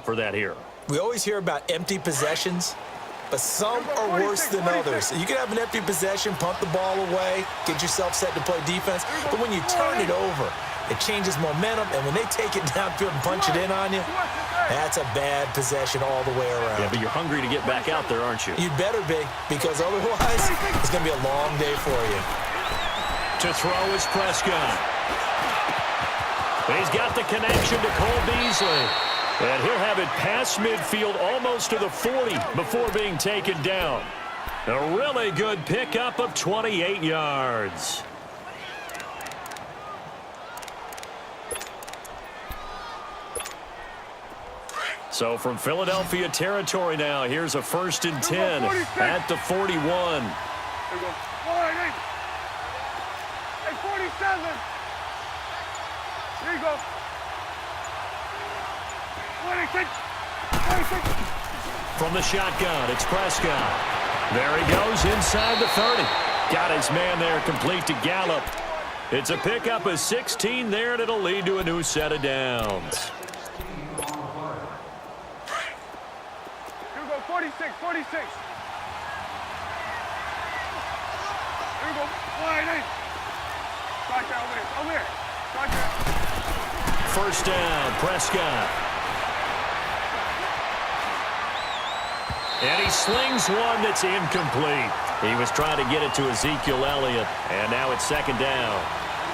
for that here. We always hear about empty possessions, but some are worse than others. You can have an empty possession, punt the ball away, get yourself set to play defense, but when you turn it over, it changes momentum, and when they take it downfield and punch it in on you, that's a bad possession all the way around. Yeah, but you're hungry to get back out there, aren't you? You'd better be, because otherwise, it's going to be a long day for you. To throw is Prescott. He's got the connection to Cole Beasley. And he'll have it past midfield almost to the 40 before being taken down. A really good pickup of 28 yards. So from Philadelphia territory now, here's a 1st and 10 at the 41. There we go. 47. There you go. 26. 26. From the shotgun, it's Prescott. There he goes inside the 30. Got his man there complete to Gallup. It's a pickup of 16 there, and it'll lead to a new set of downs. Here we go. 46. 46. Here we go. 48. Right there, over there. Over there. Right there. 1st down, Prescott. And he slings one that's incomplete. He was trying to get it to Ezekiel Elliott, and now it's 2nd down.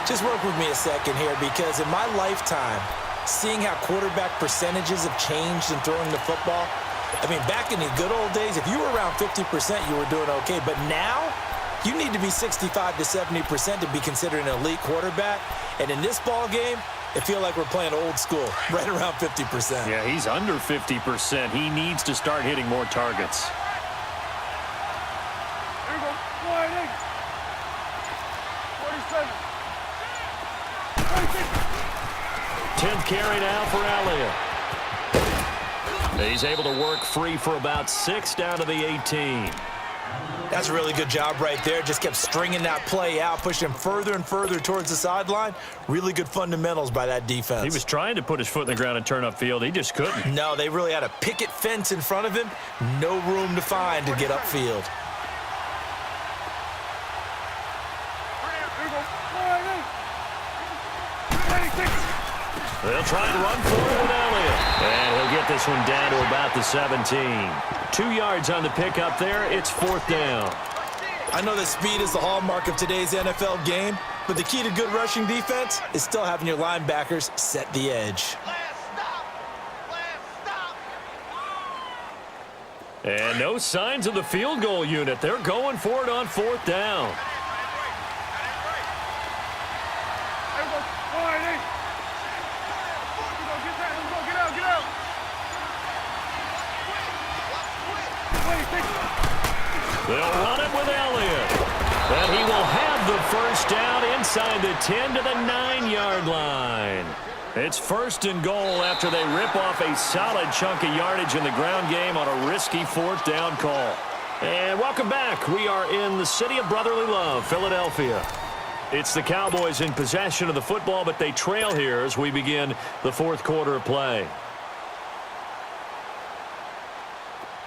Just work with me a second here, because in my lifetime, seeing how quarterback percentages have changed in throwing the football, I mean, back in the good old days, if you were around 50%, you were doing okay. But now, you need to be 65 to 70% to be considered an elite quarterback. And in this ball game, it feels like we're playing old school, right around 50%. Yeah, he's under 50%. He needs to start hitting more targets. Here we go. 48. 47. 26. 10th carry now for Elliott. He's able to work free for about 6 down to the 18. That's a really good job right there. Just kept stringing that play out, pushing him further and further towards the sideline. Really good fundamentals by that defense. He was trying to put his foot in the ground and turn upfield. He just couldn't. No, they really had a picket fence in front of him. No room to find to get upfield. Here we go. 48. 26. They'll try and run forward with Elliott. And he'll get this one down to about the 17. 2 yards on the pickup there. It's 4th down. I know that speed is the hallmark of today's NFL game, but the key to good rushing defense is still having your linebackers set the edge. And no signs of the field goal unit. They're going for it on 4th down. Here we go. 48. Get out. Get out. 26. They'll run it with Elliott. And he will have the 1st down inside the 10 to the 9-yard line. It's 1st and goal after they rip off a solid chunk of yardage in the ground game on a risky 4th down call. And welcome back. We are in the city of brotherly love, Philadelphia. It's the Cowboys in possession of the football, but they trail here as we begin the 4th quarter of play.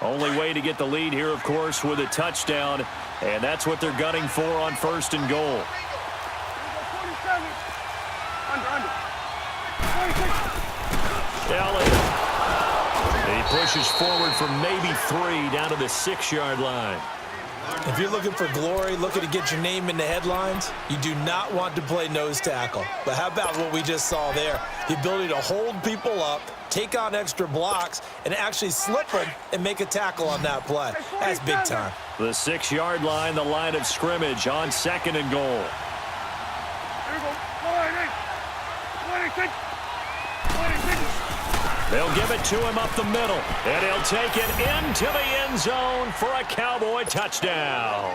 Only way to get the lead here, of course, with a touchdown, and that's what they're gunning for on 1st and goal. 47. Under. 26. Elliott. He pushes forward for maybe 3 down to the 6-yard line. If you're looking for glory, looking to get your name in the headlines, you do not want to play nose tackle. But how about what we just saw there? The ability to hold people up, take on extra blocks, and actually slip them and make a tackle on that play. That's big time. The 6-yard line, the line of scrimmage on 2nd and goal. Here we go. 48. 26. 26. They'll give it to him up the middle, and he'll take it into the end zone for a Cowboy touchdown.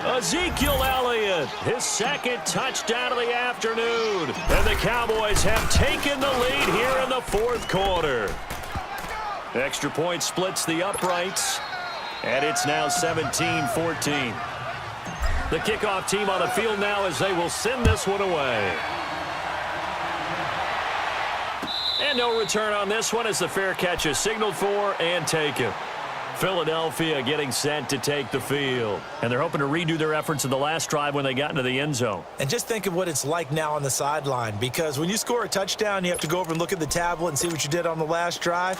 Ezekiel Elliott, his 2nd touchdown of the afternoon. And the Cowboys have taken the lead here in the 4th quarter. Extra point splits the uprights, and it's now 17-14. The kickoff team on the field now as they will send this one away. And no return on this one as the fair catch is signaled for and taken. Philadelphia getting set to take the field. And they're hoping to redo their efforts in the last drive when they got into the end zone. And just think of what it's like now on the sideline, because when you score a touchdown, you have to go over and look at the tablet and see what you did on the last drive.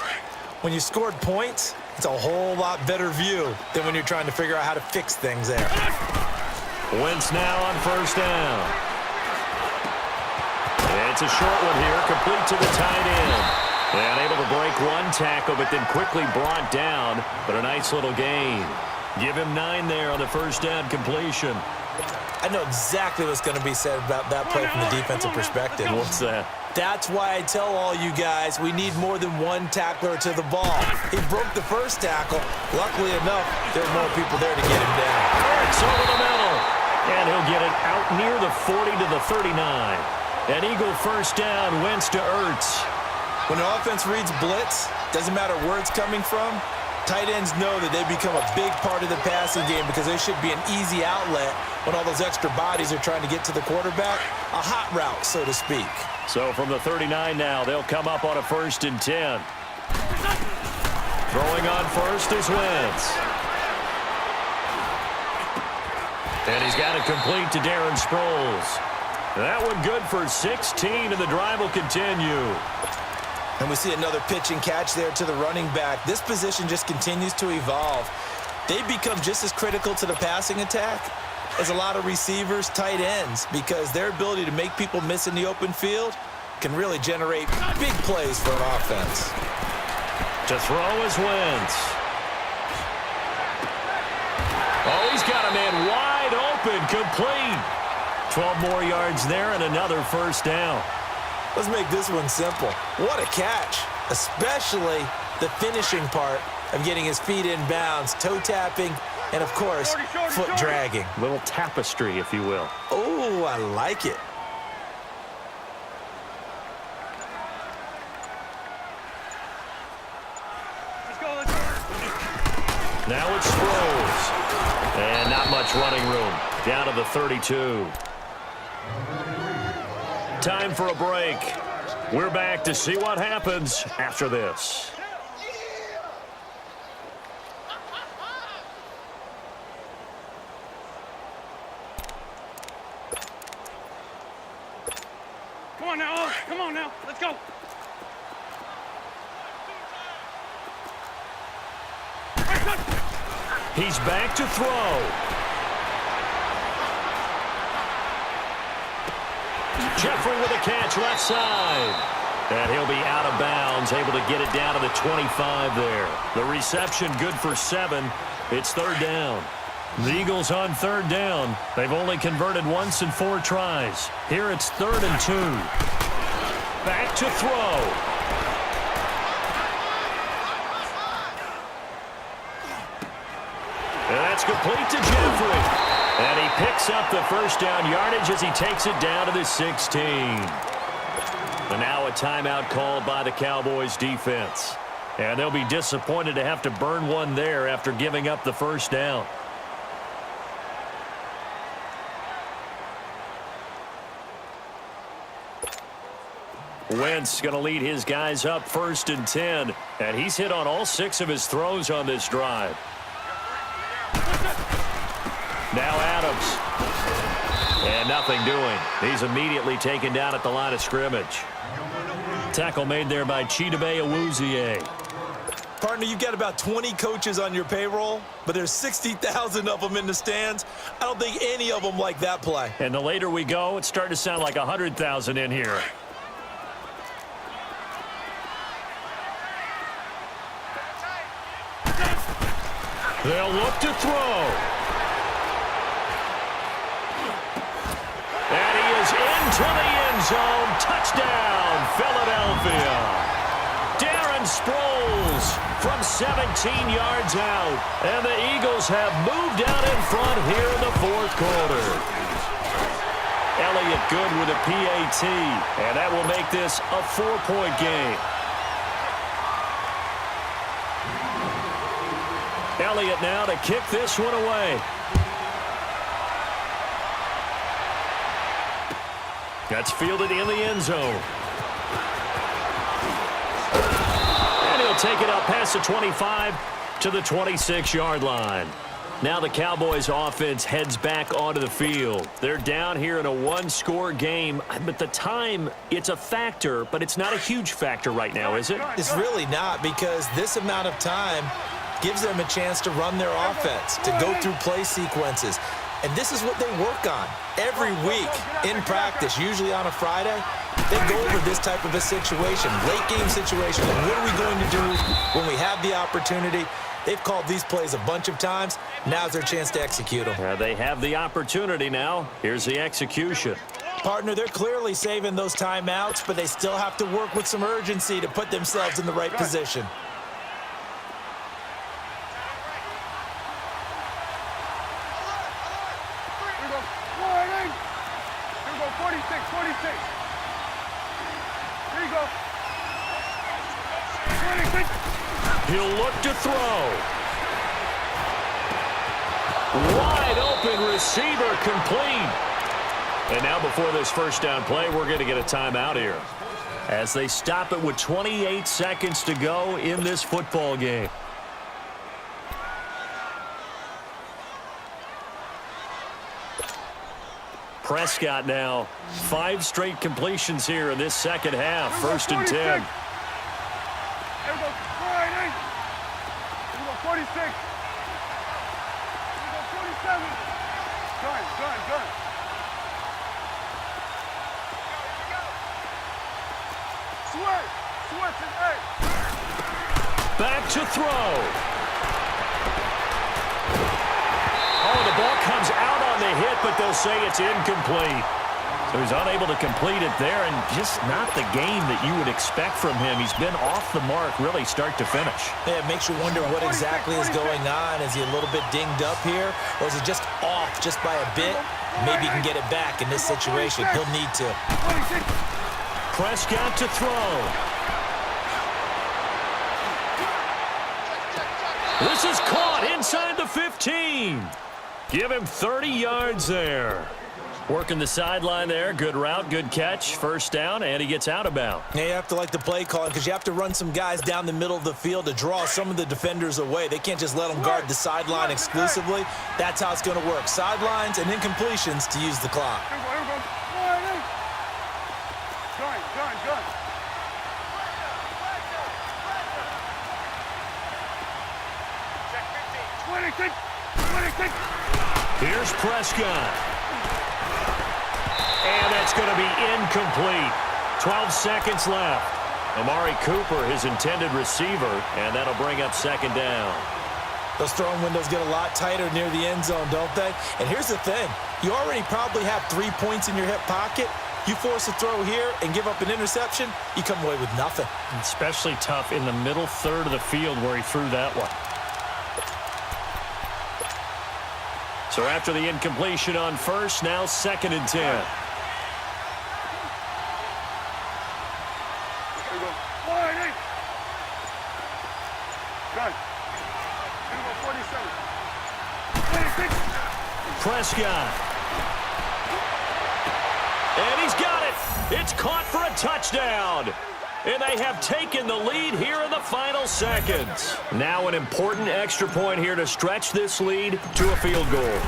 When you scored points, it's a whole lot better view than when you're trying to figure out how to fix things there. Wentz now on first down. It's a short one here, complete to the tight end. And able to break one tackle, but then quickly brought down. But a nice little gain. Give him 9 there on the first down completion. I know exactly what's going to be said about that play from the defensive perspective. What's that? That's why I tell all you guys we need more than one tackler to the ball. He broke the first tackle. Luckily enough, there were more people there to get him down. It's over the middle. And he'll get it out near the 40 to the 39. An Eagle first down, Wentz to Ertz. When an offense reads blitz, doesn't matter where it's coming from, tight ends know that they become a big part of the passing game because they should be an easy outlet when all those extra bodies are trying to get to the quarterback. A hot route, so to speak. So from the 39 now, they'll come up on a 1st and 10. Throwing on first is Wentz. And he's got it complete to Darren Sproles. That one good for 16, and the drive will continue. And we see another pitch and catch there to the running back. This position just continues to evolve. They become just as critical to the passing attack as a lot of receivers, tight ends, because their ability to make people miss in the open field can really generate big plays for an offense. To throw is Wentz. Oh, he's got a man wide open, complete. 12 more yards there and another first down. Let's make this one simple. What a catch, especially the finishing part of getting his feet in bounds, toe tapping, and of course, foot dragging. Little tapestry, if you will. Oh, I like it. Now it's Sproles. And not much running room. Down to the 32. Time for a break. We're back to see what happens after this. Come on now. Come on now. Let's go. He's back to throw. Jeffrey with a catch left side. And he'll be out of bounds, able to get it down to the 25 there. The reception good for 7. It's 3rd down. The Eagles on 3rd down. They've only converted once in 4 tries. Here it's 3rd and 2. Back to throw. And that's complete to Jeffrey. And he picks up the first down yardage as he takes it down to the 16. And now a timeout called by the Cowboys defense. And they'll be disappointed to have to burn one there after giving up the first down. Wentz going to lead his guys up 1st and 10. And he's hit on all 6 of his throws on this drive. Now Adams. And nothing doing. He's immediately taken down at the line of scrimmage. Tackle made there by Chidobe Awuzie. Partner, you've got about 20 coaches on your payroll, but there's 60,000 of them in the stands. I don't think any of them like that play. And the later we go, it's starting to sound like 100,000 in here. They'll look to throw. And he is into the end zone. Touchdown, Philadelphia. Darren Sproles from 17 yards out. And the Eagles have moved out in front here in the 4th quarter. Elliott good with a PAT. And that will make this a 4-point game. Elliott now to kick this one away. That's fielded in the end zone. take it up past the 25 to the 26-yard line. Now the Cowboys offense heads back onto the field. They're down here in a one-score game, but the time, it's a factor, but it's not a huge factor right now, is it? It's really not, because this amount of time gives them a chance to run their offense, to go through play sequences. And this is what they work on every week in practice, usually on a Friday. They go over this type of a situation, late game situation. And what are we going to do when we have the opportunity? They've called these plays a bunch of times. Now's their chance to execute them. They have the opportunity now. Here's the execution. Partner, they're clearly saving those timeouts, but they still have to work with some urgency to put themselves in the right position. Here we go. 46, 46. Here you go. 26. He'll look to throw. Wide open receiver complete. And now before this first down play, we're going to get a timeout here, as they stop it with 28 seconds to go in this football game. Prescott now, 5 straight completions here in this second half. First and 10. Here we go. 48. Here we go. 46. Here we go. 47. Done. Switch and 8. Back to throw. Oh, the ball comes out on the hit, but they'll say it's incomplete. So he's unable to complete it there, and just not the game that you would expect from him. He's been off the mark really start to finish. Yeah, it makes you wonder what exactly is going on. Is he a little bit dinged up here, or is he just off just by a bit? Maybe he can get it back in this situation. He'll need to. Prescott to throw. This is caught inside the 15. Give him 30 yards there. Working the sideline there. Good route, good catch. First down, and he gets out of bounds. Yeah, you have to like the play calling, because you have to run some guys down the middle of the field to draw some of the defenders away. They can't just let them guard the sideline exclusively. That's how it's going to work. Sidelines and incompletions to use the clock. Here we go. 48. Done. 26. Here's Prescott. And that's going to be incomplete. 12 seconds left. Amari Cooper, his intended receiver, and that'll bring up second down. Those throwing windows get a lot tighter near the end zone, don't they? And here's the thing. You already probably have 3 points in your hip pocket. You force a throw here and give up an interception, you come away with nothing. Especially tough in the middle third of the field where he threw that one. So after the incompletion on first, now second and 10. Here we go. 48. Done. Here we go. 47. 26. Prescott. And he's got it. It's caught for a touchdown. And they have taken the lead here in the final seconds. Now an important extra point here to stretch this lead to a field goal.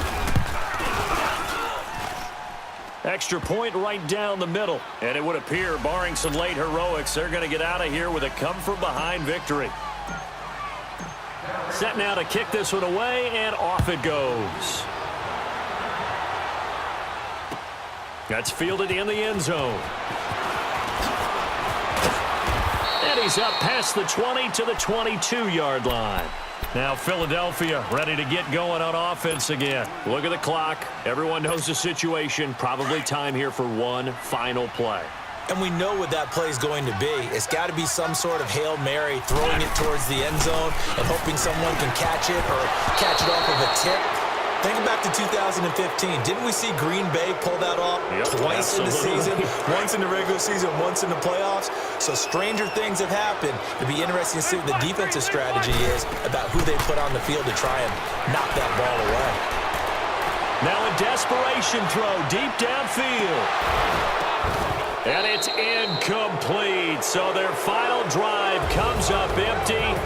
Extra point right down the middle. And it would appear, barring some late heroics, they're going to get out of here with a come-from-behind victory. Set now to kick this one away, and off it goes. That's fielded in the end zone. And he's up past the 20 to the 22-yard line. Now Philadelphia ready to get going on offense again. Look at the clock. Everyone knows the situation. Probably time here for one final play. And we know what that play is going to be. It's got to be some sort of Hail Mary, throwing it towards the end zone and hoping someone can catch it or catch it off of a tip. Think back to 2015. Didn't we see Green Bay pull that off twice in the season? Once in the regular season, once in the playoffs. So stranger things have happened. It'd be interesting to see what the defensive strategy is about who they put on the field to try and knock that ball away. Now a desperation throw deep downfield. And it's incomplete. So their final drive comes up empty.